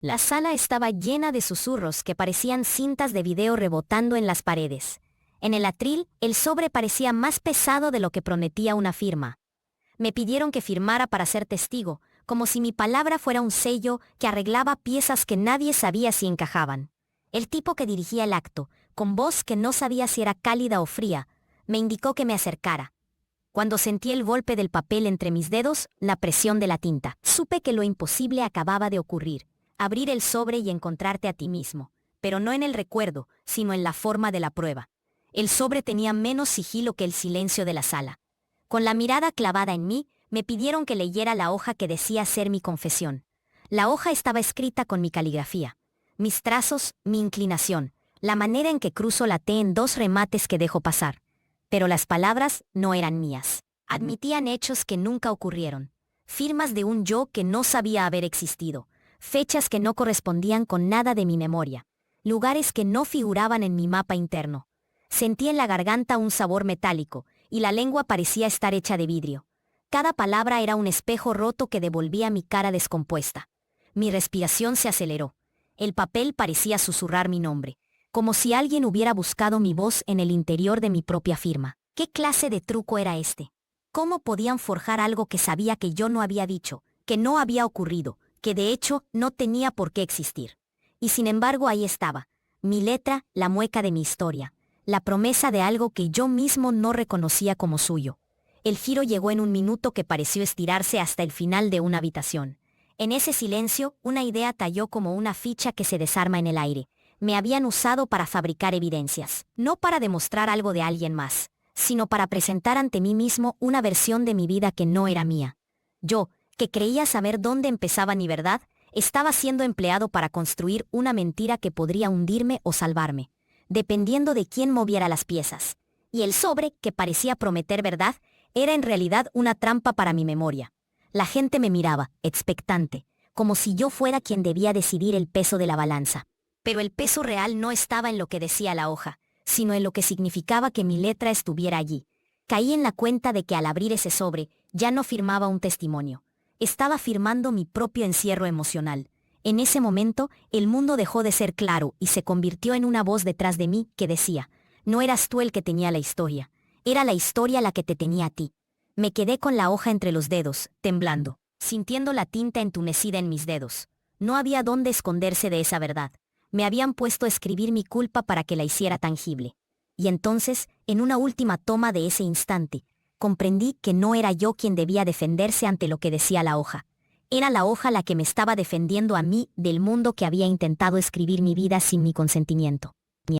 La sala estaba llena de susurros que parecían cintas de video rebotando en las paredes. En el atril, el sobre parecía más pesado de lo que prometía una firma. Me pidieron que firmara para ser testigo, como si mi palabra fuera un sello que arreglaba piezas que nadie sabía si encajaban. El tipo que dirigía el acto, con voz que no sabía si era cálida o fría, me indicó que me acercara. Cuando sentí el golpe del papel entre mis dedos, la presión de la tinta, supe que lo imposible acababa de ocurrir: abrir el sobre y encontrarte a ti mismo, pero no en el recuerdo, sino en la forma de la prueba. El sobre tenía menos sigilo que el silencio de la sala. Con la mirada clavada en mí, me pidieron que leyera la hoja que decía ser mi confesión. La hoja estaba escrita con mi caligrafía. Mis trazos, mi inclinación, la manera en que cruzo la T en dos remates que dejo pasar. Pero las palabras no eran mías. Admitían hechos que nunca ocurrieron. Firmas de un yo que no sabía haber existido. Fechas que no correspondían con nada de mi memoria. Lugares que no figuraban en mi mapa interno. Sentí en la garganta un sabor metálico, y la lengua parecía estar hecha de vidrio. Cada palabra era un espejo roto que devolvía mi cara descompuesta. Mi respiración se aceleró. El papel parecía susurrar mi nombre, como si alguien hubiera buscado mi voz en el interior de mi propia firma. ¿Qué clase de truco era este? ¿Cómo podían forjar algo que sabía que yo no había dicho, que no había ocurrido, que de hecho no tenía por qué existir? Y sin embargo ahí estaba, mi letra, la mueca de mi historia, la promesa de algo que yo mismo no reconocía como suyo. El giro llegó en un minuto que pareció estirarse hasta el final de una habitación. En ese silencio, una idea talló como una ficha que se desarma en el aire. Me habían usado para fabricar evidencias, no para demostrar algo de alguien más, sino para presentar ante mí mismo una versión de mi vida que no era mía. Yo, que creía saber dónde empezaba mi verdad, estaba siendo empleado para construir una mentira que podría hundirme o salvarme, dependiendo de quién moviera las piezas. Y el sobre, que parecía prometer verdad, era en realidad una trampa para mi memoria. La gente me miraba, expectante, como si yo fuera quien debía decidir el peso de la balanza. Pero el peso real no estaba en lo que decía la hoja, sino en lo que significaba que mi letra estuviera allí. Caí en la cuenta de que al abrir ese sobre, ya no firmaba un testimonio. Estaba firmando mi propio encierro emocional. En ese momento, el mundo dejó de ser claro y se convirtió en una voz detrás de mí que decía: no eras tú el que tenía la historia, era la historia la que te tenía a ti. Me quedé con la hoja entre los dedos, temblando, sintiendo la tinta entumecida en mis dedos. No había dónde esconderse de esa verdad. Me habían puesto a escribir mi culpa para que la hiciera tangible. Y entonces, en una última toma de ese instante, comprendí que no era yo quien debía defenderse ante lo que decía la hoja. Era la hoja la que me estaba defendiendo a mí del mundo que había intentado escribir mi vida sin mi consentimiento.